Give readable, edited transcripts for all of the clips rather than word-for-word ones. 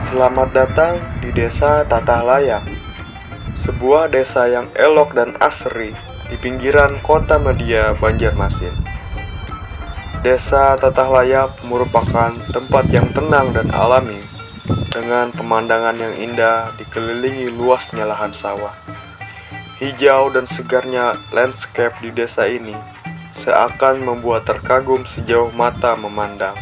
Selamat datang di Desa Tatah Layak, sebuah desa yang elok dan asri di pinggiran kota Media, Banjarmasin. Desa Tatah Layak merupakan tempat yang tenang dan alami, dengan pemandangan yang indah dikelilingi luasnya lahan sawah. Hijau dan segarnya landscape di desa ini seakan membuat terkagum sejauh mata memandang.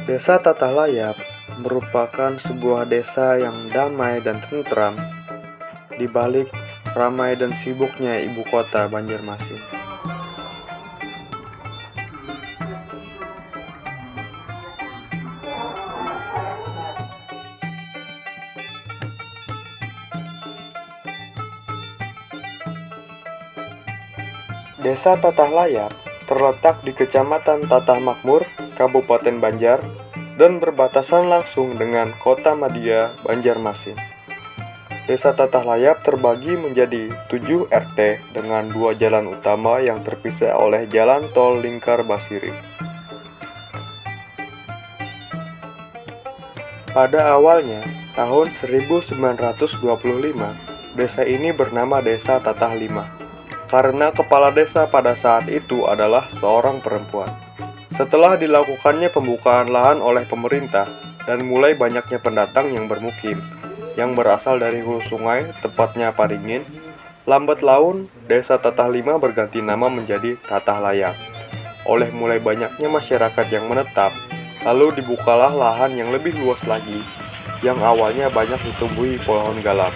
Desa Tatah Layak merupakan sebuah desa yang damai dan tentram di balik ramai dan sibuknya ibu kota Banjarmasin. Desa Tatah Layak terletak di Kecamatan Tatah Makmur, Kabupaten Banjar, dan berbatasan langsung dengan Kota Madia, Banjarmasin. Desa Tatah Layak terbagi menjadi 7 RT dengan 2 jalan utama yang terpisah oleh jalan tol lingkar Basiri. Pada awalnya, tahun 1925, desa ini bernama Desa Tatah Lima, karena kepala desa pada saat itu adalah seorang perempuan. Setelah dilakukannya pembukaan lahan oleh pemerintah dan mulai banyaknya pendatang yang bermukim, yang berasal dari hulu sungai, tepatnya Paringin, lambat laun Desa Tatah Lima berganti nama menjadi Tatah Layak. Oleh mulai banyaknya masyarakat yang menetap, lalu dibukalah lahan yang lebih luas lagi, yang awalnya banyak ditumbuhi pohon galap.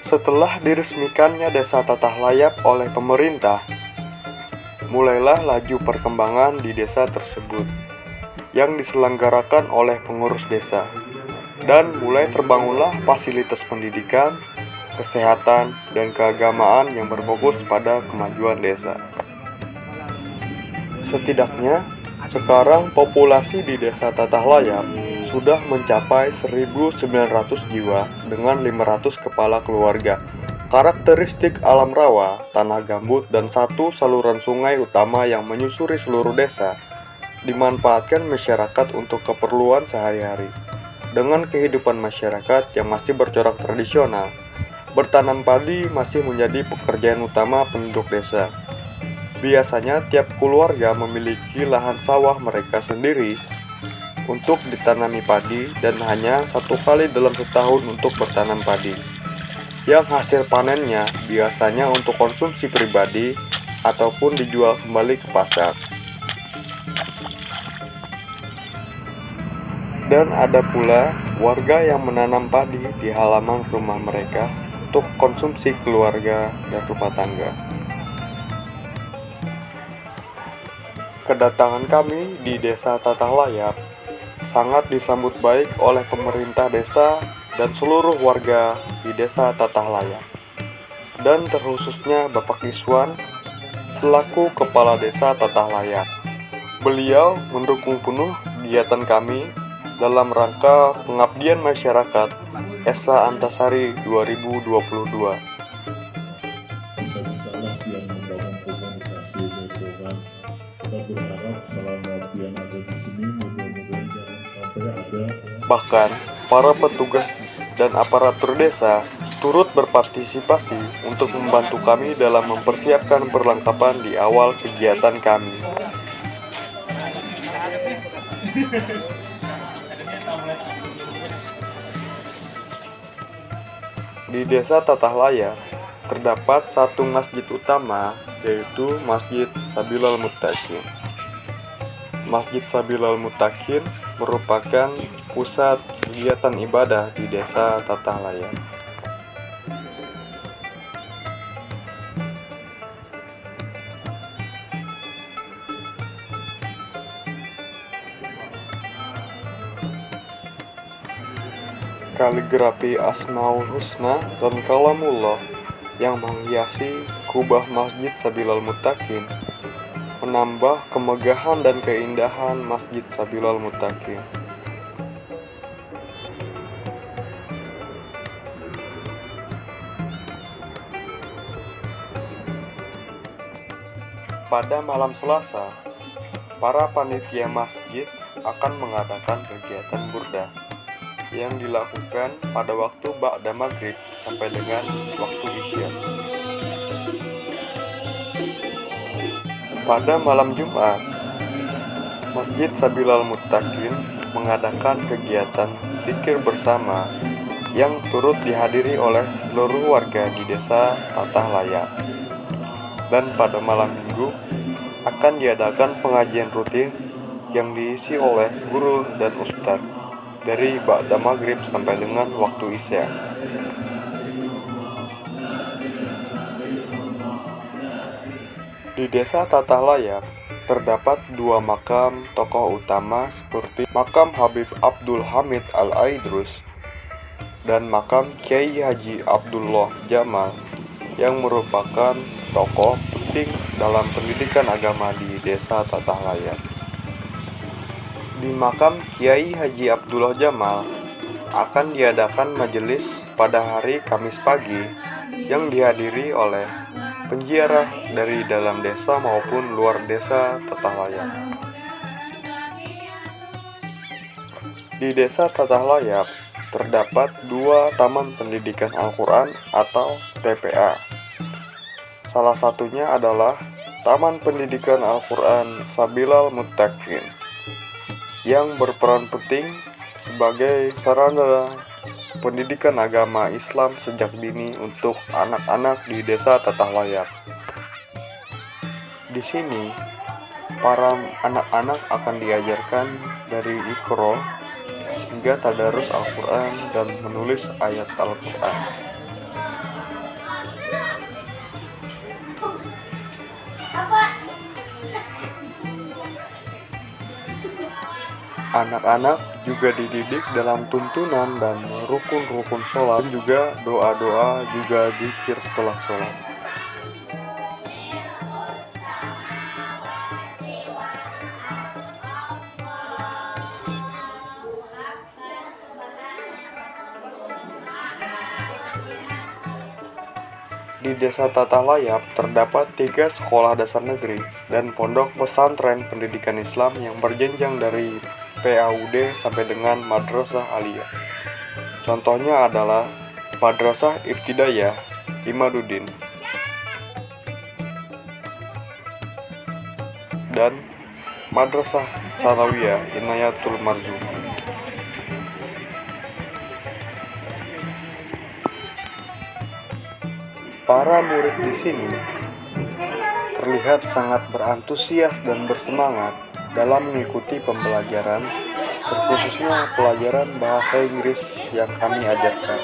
Setelah diresmikannya Desa Tatah Layak oleh pemerintah, mulailah laju perkembangan di desa tersebut yang diselenggarakan oleh pengurus desa, dan mulai terbangunlah fasilitas pendidikan, kesehatan, dan keagamaan yang berfokus pada kemajuan desa. Setidaknya, sekarang populasi di Desa Tatah Layak sudah mencapai 1.900 jiwa dengan 500 kepala keluarga. Karakteristik alam rawa, tanah gambut, dan satu saluran sungai utama yang menyusuri seluruh desa dimanfaatkan masyarakat untuk keperluan sehari-hari. Dengan kehidupan masyarakat yang masih bercorak tradisional, bertanam padi masih menjadi pekerjaan utama penduduk desa. Biasanya tiap keluarga memiliki lahan sawah mereka sendiri untuk ditanami padi, dan hanya satu kali dalam setahun untuk bertanam padi, yang hasil panennya biasanya untuk konsumsi pribadi ataupun dijual kembali ke pasar. Dan ada pula warga yang menanam padi di halaman rumah mereka untuk konsumsi keluarga dan rumah tangga. Kedatangan kami di Desa Tatah Layak sangat disambut baik oleh pemerintah desa dan seluruh warga di Desa Tatah Layak, dan terkhususnya Bapak Iswan selaku Kepala Desa Tatah Layak. Beliau mendukung penuh kegiatan kami dalam rangka pengabdian masyarakat Esa Antasari 2022. Bahkan, para petugas dan aparatur desa turut berpartisipasi untuk membantu kami dalam mempersiapkan perlengkapan di awal kegiatan kami. Di Desa Tatah Layak terdapat satu masjid utama, yaitu Masjid Sabilal Muttaqin. Masjid Sabilal Muttaqin merupakan pusat kegiatan ibadah di Desa Tatah Layak. Kaligrafi Asmaul Husna dan Kalamullah yang menghiasi kubah Masjid Sabilal Muttaqin menambah kemegahan dan keindahan Masjid Sabilal Muttaqin. Pada malam Selasa, para panitia masjid akan mengadakan kegiatan burdah yang dilakukan pada waktu ba'da maghrib sampai dengan waktu isya. Pada malam Jumat, Masjid Sabilal Muttaqin mengadakan kegiatan zikir bersama yang turut dihadiri oleh seluruh warga di desa Tatah Layap. Dan pada malam Minggu akan diadakan pengajian rutin yang diisi oleh guru dan ustadz dari ba'da maghrib sampai dengan waktu isya. Di desa Tatah Layap terdapat dua makam tokoh utama seperti makam Habib Abdul Hamid Al-Aidrus dan makam Kiai Haji Abdullah Jamal yang merupakan tokoh penting dalam pendidikan agama di desa Tatah Layap. Di makam Kiai Haji Abdullah Jamal akan diadakan majelis pada hari Kamis pagi yang dihadiri oleh penziarah dari dalam desa maupun luar desa Tatah Layap. Di desa Tatah Layap terdapat dua taman pendidikan Al-Quran atau TPA. Salah satunya adalah Taman Pendidikan Al-Quran Sabilal Muttaqin yang berperan penting sebagai sarana pendidikan agama Islam sejak dini untuk anak-anak di desa Tatah Layap. Di sini, para anak-anak akan diajarkan dari Iqra hingga tadarus Al-Quran dan menulis ayat Al-Quran. Anak-anak juga dididik dalam tuntunan dan rukun-rukun sholat, dan juga doa-doa, juga zikir setelah sholat. Di desa Tatah Layap terdapat 3 sekolah dasar negeri dan pondok pesantren pendidikan Islam yang berjenjang dari PAUD sampai dengan Madrasah Aliyah. Contohnya adalah Madrasah Ibtidayah Imaduddin dan Madrasah Sanawiyah Inayatul Marzuki. Para murid di sini terlihat sangat berantusias dan bersemangat dalam mengikuti pembelajaran, terkhususnya pelajaran bahasa Inggris yang kami ajarkan.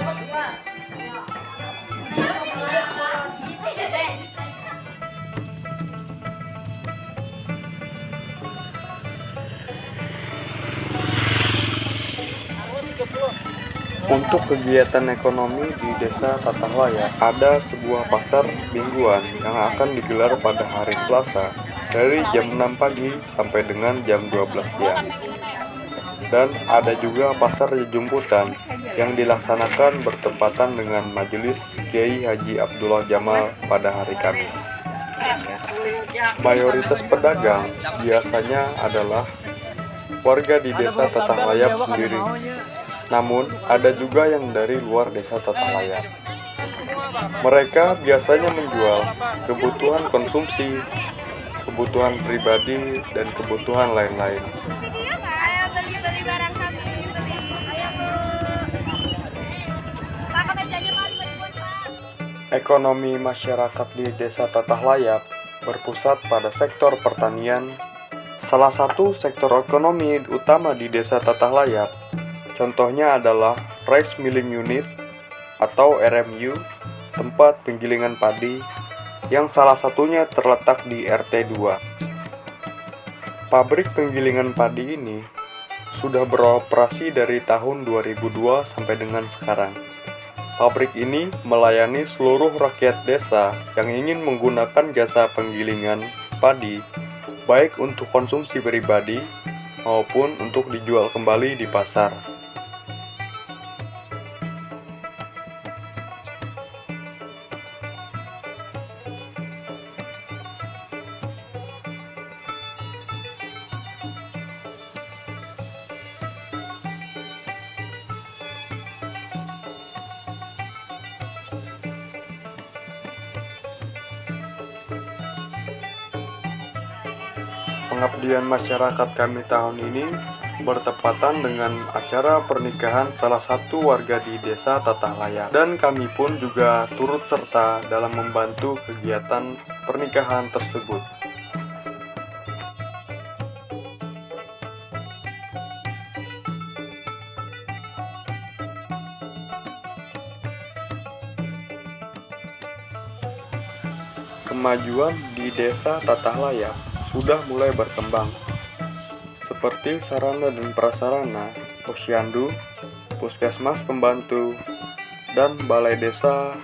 Untuk kegiatan ekonomi di desa Tatah Layap, ada sebuah pasar mingguan yang akan digelar pada hari Selasa dari jam 6 pagi sampai dengan jam 12 siang. Dan ada juga pasar jemputan yang dilaksanakan bertepatan dengan majelis Kiai Haji Abdullah Jamal pada hari Kamis. Mayoritas pedagang biasanya adalah warga di desa Tatah Layap sendiri. Namun, ada juga yang dari luar desa Tatah Layap. Mereka biasanya menjual kebutuhan konsumsi, kebutuhan pribadi, dan kebutuhan lain-lain. Ekonomi masyarakat di desa Tatah Layap berpusat pada sektor pertanian. Salah satu sektor ekonomi utama di desa Tatah Layap contohnya adalah Rice Milling Unit atau RMU, tempat penggilingan padi yang salah satunya terletak di RT 2. Pabrik penggilingan padi ini sudah beroperasi dari tahun 2002 sampai dengan sekarang. Pabrik ini melayani seluruh rakyat desa yang ingin menggunakan jasa penggilingan padi baik untuk konsumsi pribadi maupun untuk dijual kembali di pasar. Pengabdian masyarakat kami tahun ini bertepatan dengan acara pernikahan salah satu warga di Desa Tatahlaya, dan kami pun juga turut serta dalam membantu kegiatan pernikahan tersebut. Kemajuan di Desa Tatahlaya sudah mulai berkembang, seperti sarana dan prasarana, posyandu, puskesmas pembantu, dan balai desa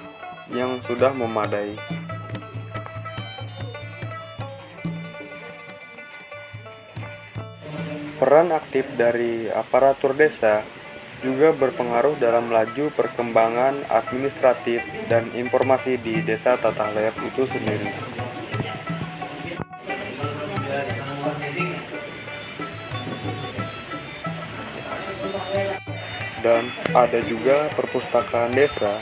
yang sudah memadai. Peran aktif dari aparatur desa juga berpengaruh dalam laju perkembangan administratif dan informasi di Desa Tatahlaya itu sendiri. Dan ada juga perpustakaan desa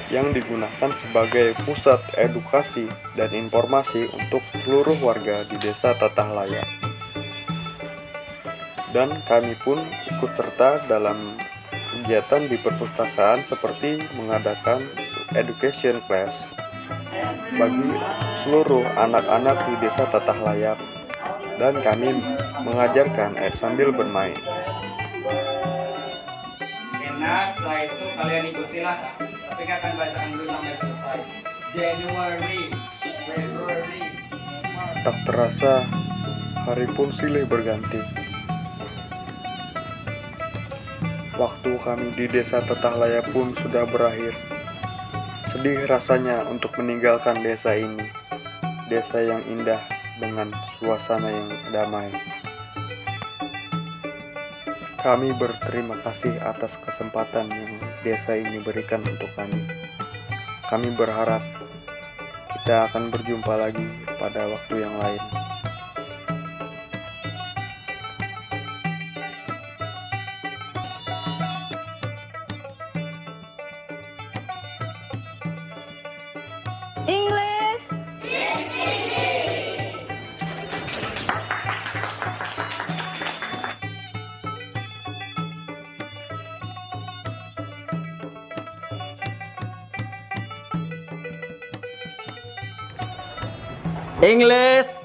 yang digunakan sebagai pusat edukasi dan informasi untuk seluruh warga di Desa Tatahlaya. Dan kami pun ikut serta dalam kegiatan di perpustakaan seperti mengadakan education class bagi seluruh anak-anak di Desa Tatahlaya, dan kami mengajarkan sambil bermain. Nah, setelah itu kalian ikutilah, tapi akan bacakan dulu sampai selesai. January, February, March. Tak terasa, hari pun silih berganti. Waktu kami di Desa Tatahlaya pun sudah berakhir. Sedih rasanya untuk meninggalkan desa ini, desa yang indah dengan suasana yang damai. Kami berterima kasih atas kesempatan yang desa ini berikan untuk kami. Kami berharap kita akan berjumpa lagi pada waktu yang lain. English. English.